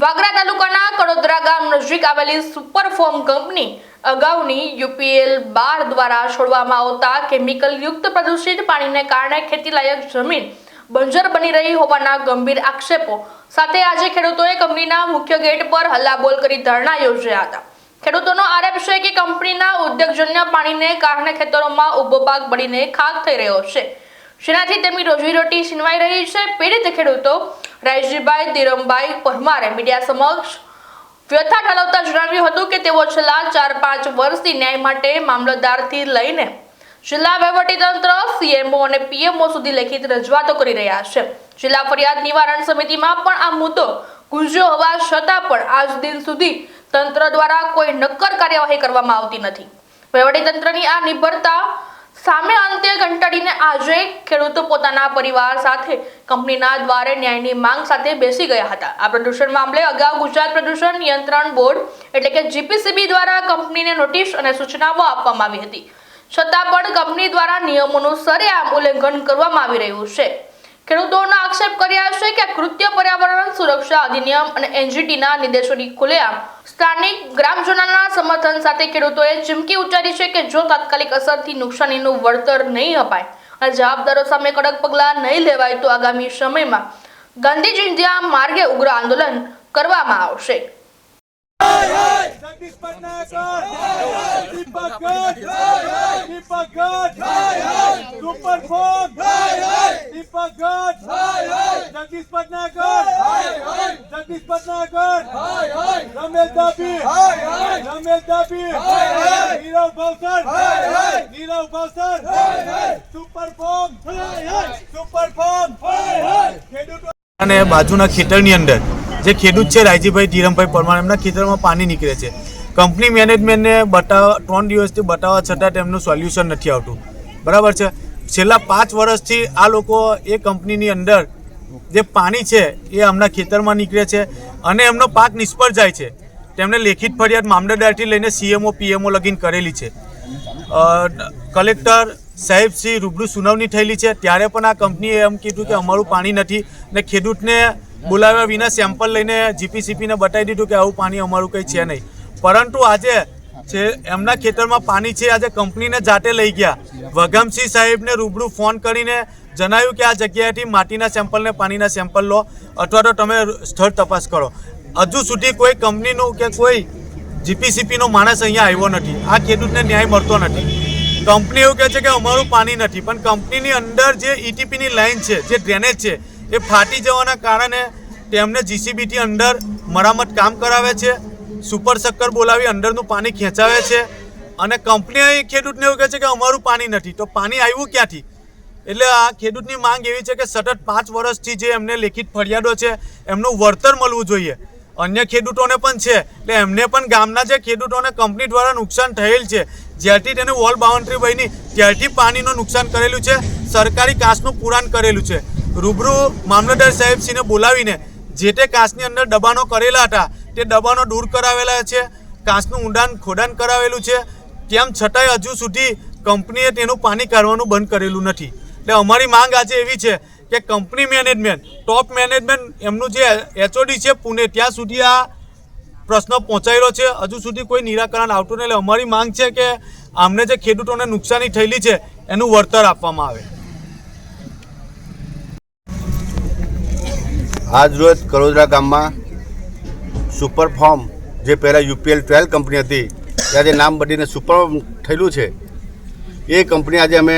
વાગરા તાલુકાના કડોદરા ગામ નજીક આવેલી સુપરફોર્મ કંપની અગાઉની UPL 12 દ્વારા છોડવામાં આવતા કેમિકલ યુક્ત પ્રદૂષિત પાણીને કારણે ખેતીલાયક જમીન બંજર બની રહી હોવાના ગંભીર આક્ષેપો સાથે આજે ખેડૂતોએ કંપનીના મુખ્ય ગેટ પર હલ્લાબોલ કરી ધરણા યોજ્યા હતા। ખેડૂતોનો આરોપ છે કે કંપનીના ઉદ્યોગજન્ય પાણીને કારણે ખેતરોમાં ઊભો પાક બળીને ખાક થઈ રહ્યો છે, જેનાથી તેમની રોજીરોટી છીનવાઈ રહી છે। પીડિત ખેડૂતો રાયજીભાઈ ધીરમભાઈ પરમારે મીડિયા સમક્ષ વ્યથા ઠાલવતા જણાવ્યું હતું કે તેઓ છેલ્લા 4-5 વર્ષથી ન્યાય માટે મામલતદારથી લઈને જિલ્લા વહીવટીતંત્ર, CMO અને PMO સુધી લેખિત રજૂઆતો કરી રહ્યા છે। જિલ્લા ફરિયાદ નિવારણ સમિતિમાં પણ આ મુદ્દો ગુંજ્યો હોવા છતાં પણ આજ દિન સુધી તંત્ર દ્વારા કોઈ નક્કર કાર્યવાહી કરવામાં આવતી નથી। વહીવટીતંત્રની આ નિર્ભરતા સામે અંતે કંટાળીને આજે ખેડૂતો પોતાના પરિવાર સાથે કંપનીના દ્વારે ન્યાયની માંગ સાથે બેસી ગયા હતા। આ પ્રદૂષણ મામલે અગાઉ ગુજરાત પ્રદૂષણ નિયંત્રણ બોર્ડ એટલે કે GPCB દ્વારા કંપનીને નોટિસ અને સૂચનાઓ આપવામાં આવી હતી, છતાં પણ કંપની દ્વારા નિયમોનું સરેઆમ ઉલ્લંઘન કરવામાં આવી રહ્યું છે। ખેડૂતોનો આક્ષેપ કર્યા છે કે કૃત્ય પર્યાવરણ સુરક્ષા અધિનિયમ અને NGTના નિર્દેશોની ખુલ્લેઆમ સ્થાનિક ગ્રામજનોના સમર્થન સાથે ખેડૂતોએ ચીમકી ઉચ્ચારી છે કે જો તાત્કાલિક અસરથી નુકસાનીનું વળતર નહીં અપાય અને જવાબદારો સામે કડક પગલાં નહીં લેવાય તો આગામી સમયમાં ગાંધીજી ઇન્ડિયા માર્ગે ઉગ્ર આંદોલન કરવામાં આવશે। અને બાજુના ખેતરની અંદર જે ખેડૂત છે રાયજીભાઈ ધીરમભાઈ પરમાર, એમના ખેતરમાં પાણી નીકળે છે। કંપની મેનેજમેન્ટને 3 દિવસથી બતાવવા છતાં તેમનું સોલ્યુશન નથી આવતું, બરાબર છે। છેલ્લા 5 વર્ષથી આ લોકો એ કંપનીની અંદર જે પાણી છે એ એમના ખેતરમાં નીકળે છે અને એમનો પાક નિષ્ફળ જાય છે। તેમણે લેખિત ફરિયાદ મામલતદારથી લઈને CMO PMO લગીન કરેલી છે। કલેક્ટર સાહેબશ્રી રૂબરૂ સુનાવણી થયેલી છે, ત્યારે પણ આ કંપનીએ એમ કીધું કે અમારું પાણી નથી ને ખેડૂતને બોલાવ્યા વિના સેમ્પલ લઈને GPCBને બતાવી દીધું કે આવું પાણી અમારું કંઈ છે નહીં। પરંતુ આજે છે એમના ખેતરમાં પાણી છે, આજે કંપનીને જાતે લઈ ગયા। વઘામસિંહ સાહેબને રૂબરૂ ફોન કરીને જણાવ્યું કે આ જગ્યાએથી માટીના સેમ્પલ ને પાણીના સેમ્પલ લો અથવા તો તમે સ્થળ તપાસ કરો। હજુ સુધી કોઈ કંપનીનું કે કોઈ GPCBનો માણસ અહીંયા આવ્યો નથી। આ ખેડૂતને ન્યાય મળતો નથી। કંપની એવું કહે છે કે અમારું પાણી નથી, પણ કંપનીની અંદર જે ETPની લાઈન છે, જે ડ્રેનેજ છે, એ ફાટી જવાના કારણે તેમને GCBથી અંદર મરામત કામ કરાવે છે, સુપર શક્કર બોલાવી અંદરનું પાણી ખેંચાવે છે અને કંપની ખેડૂતને એવું કહે છે કે અમારું પાણી નથી। તો પાણી આવ્યું ક્યાંથી? એટલે આ ખેડૂતની માંગ એવી છે કે સતત 5 વર્ષથી જે એમને લેખિત ફરિયાદો છે એમનું વળતર મળવું જોઈએ। અન્ય ખેડૂતોને પણ છે, એટલે એમને પણ ગામના જે ખેડૂતોને કંપની દ્વારા નુકસાન થયેલ છે, જ્યારથી તેને વોલ બાઉન્ડ્રી બની ત્યારથી પાણીનું નુકસાન કરેલું છે, સરકારી કાંસનું પુરાણ કરેલું છે। રૂબરૂ મામલતદાર સાહેબશ્રીને બોલાવીને જે તે કાંસની અંદર દબાણો કરેલા હતા તે દબાણો દૂર કરાવેલા છે, કાંસનું ઊંડાણ ખોદાણ કરાવેલું છે, તેમ છતાંય હજુ સુધી કંપનીએ તેનું પાણી કાઢવાનું બંધ કરેલું નથી। એટલે અમારી માંગ આજે એવી છે કે કંપની મેનેજમેન્ટ, ટોપ મેનેજમેન્ટ, એમનું જે HOD છે પુણે, ત્યાં સુધી આ પ્રશ્ન પહોંચાયેલો છે, હજુ સુધી કોઈ નિરાકરણ આવતું નહીં। એટલે અમારી માંગ છે કે અમને જે ખેડૂતોને નુકસાની થયેલી છે એનું વળતર આપવામાં આવે। આજ રોજ કડોદરા ગામમાં સુપરફોર્મ, જે પહેલાં UPL 12 કંપની હતી ત્યારે નામ બદલીને સુપરફોર્મ થયેલું છે, એ કંપની આજે અમે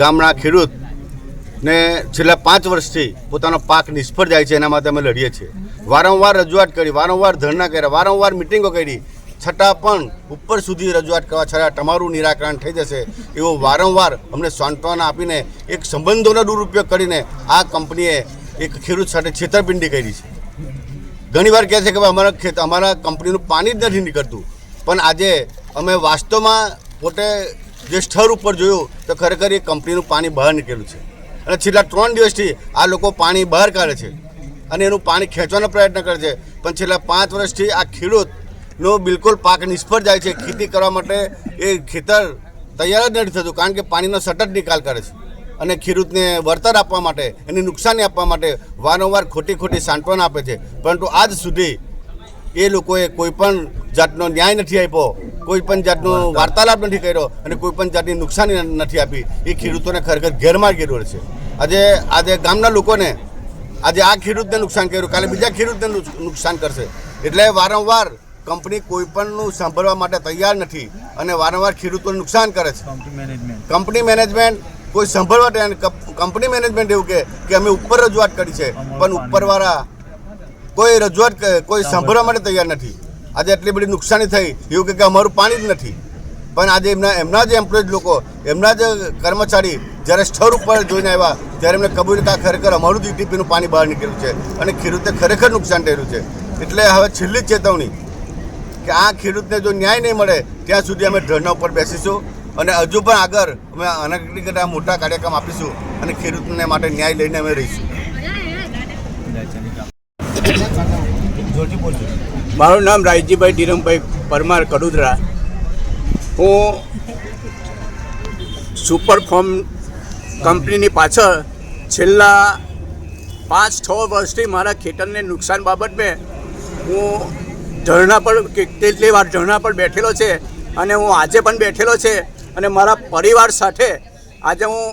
ગામના ખેડૂતને છેલ્લા 5 વર્ષથી પોતાનો પાક નિષ્ફળ જાય છે એના માટે અમે લડીએ છીએ। વારંવાર રજૂઆત કરી, વારંવાર ધરણા કર્યા, વારંવાર મિટિંગો કરી, છતાં પણ ઉપર સુધી રજૂઆત કરવા છતાં તમારું નિરાકરણ થઈ જશે એવું વારંવાર અમને સાંત્વના આપીને એક સંબંધોનો દુરુપયોગ કરીને આ કંપનીએ એક ખેડૂત સાથે છેતરપિંડી કરી છે। ઘણીવાર કહે છે કે અમારા કંપનીનું પાણી જ નથી નીકળતું, પણ આજે અમે વાસ્તવમાં પોતે જે સ્થળ ઉપર જોયું તો ખરેખર એ કંપનીનું પાણી બહાર નીકળેલું છે અને છેલ્લા 3 દિવસથી આ લોકો પાણી બહાર કાઢે છે અને એનું પાણી ખેંચવાનો પ્રયત્ન કરે છે, પણ છેલ્લા 5 વર્ષથી આ ખેડૂતનો બિલકુલ પાક નિષ્ફળ જાય છે। ખેતી કરવા માટે એ ખેતર તૈયાર જ નથી થતું, કારણ કે પાણીનો સતત નિકાલ કરે છે। અને ખેડૂતને વળતર આપવા માટે એની નુકસાની આપવા માટે વારંવાર ખોટી સાંત્વના આપે છે, પરંતુ આજ સુધી એ લોકોએ કોઈ પણ જાતનો ન્યાય નથી આપ્યો, કોઈ પણ જાતનો વાર્તાલાપ નથી કર્યો અને કોઈ પણ જાતની નુકસાની નથી આપી. એ ખેડૂતોને ખરેખર ગેરમાર્ગે દોરે છે. આજે ગામના લોકોને આજે આ ખેડૂતને નુકસાન કર્યું, કાલે બીજા ખેડૂતને નુકસાન કરશે. એટલે વારંવાર કંપની કોઈ પણનું સાંભળવા માટે તૈયાર નથી અને વારંવાર ખેડૂતોને નુકસાન કરે છે. કંપની મેનેજમેન્ટ કોઈ સાંભળવા તૈયાર, કંપની મેનેજમેન્ટ એવું કે અમે ઉપર રજૂઆત કરી છે, પણ ઉપરવાળા કોઈ રજૂઆત કોઈ સાંભળવા માટે તૈયાર નથી. આજે એટલી બધી નુકસાની થઈ, એવું કે અમારું પાણી જ નથી. પણ આજે એમના જે એમ્પ્લોયઝ લોકો, એમના જે કર્મચારી જ્યારે સ્થળ ઉપર જોઈને આવ્યા ત્યારે એમને કબૂલ કે ખરેખર અમારું જીટીપીનું પાણી બહાર નીકળ્યું છે અને ખેડૂતને ખરેખર નુકસાન થયેલું છે. એટલે હવે છેલ્લી ચેતવણી કે આ ખેડૂતને જો ન્યાય નહીં મળે ત્યાં સુધી અમે ધરણા ઉપર બેસીશું અને હજુ પણ આગળ અમે અનગઢ મોટા કાર્યક્રમ આપીશું અને ખેડૂતને માટે ન્યાય લઈને અમે રહીશું. મારું નામ રાયજીભાઈ ધીરમભાઈ પરમાર કડોદરા. હું સુપર ફોર્મ કંપનીની પાછળ છેલ્લા 5-6 વર્ષથી મારા ખેતરને નુકસાન બાબતે હું ધરણા પર કેટલી વાર ધરણા પર બેઠેલો છે અને હું આજે પણ બેઠેલો છે અને મારા પરિવાર સાથે આજે હું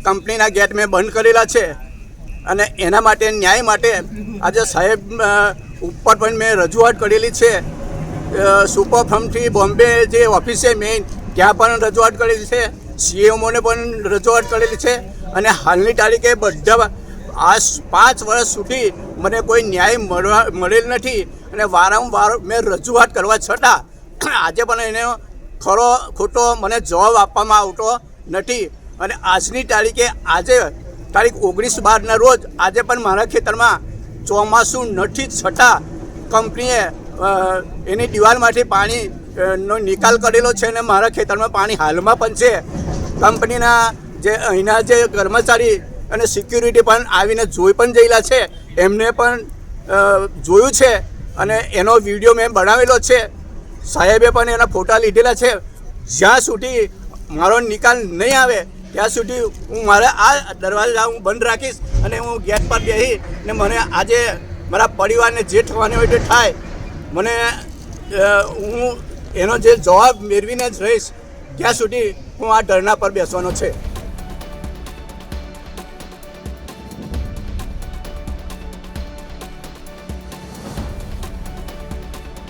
કંપનીના ગેટ મેં બંધ કરેલા છે અને એના માટે ન્યાય માટે આજે સાહેબ ઉપર પણ મેં રજૂઆત કરેલી છે. સુપર ફાર્મથી બોમ્બે જે ઓફિસ છે મેઇન ત્યાં પણ રજૂઆત કરેલી છે, સીએમઓને પણ રજૂઆત કરેલી છે અને હાલની તારીખે બધા આ 5 વર્ષ સુધી મને કોઈ ન્યાય મળેલ નથી અને વારંવાર મેં રજૂઆત કરવા છતાં આજે પણ એને ખરો ખોટો મને જવાબ આપવામાં આવતો નથી. અને આજની તારીખે આજે તારીખ 19/12ના રોજ આજે પણ મારા ખેતરમાં ચોમાસું નથી છતાં કંપનીએ એની દિવાલમાંથી પાણીનો નિકાલ કરેલો છે અને મારા ખેતરમાં પાણી હાલમાં પણ છે. કંપનીના જે અહીંના જે કર્મચારી અને સિક્યુરિટી પણ આવીને જોઈ પણ ગયેલા છે, એમને પણ જોયું છે અને એનો વિડીયો મેં બનાવેલો છે. સાહેબે પણ એના ફોટા લીધેલા છે. જ્યાં સુધી મારો નિકાલ નહીં આવે ત્યાં સુધી હું મારા આ દરવાજા હું બંધ રાખીશ અને હું ગેટ પર બેસી ને મને આજે મારા પરિવારને જે થવાની હોય તે થાય. મને હું એનો જે જવાબ મેળવીને જ રહીશ ત્યાં સુધી હું આ ધરણા પર બેસવાનો છે.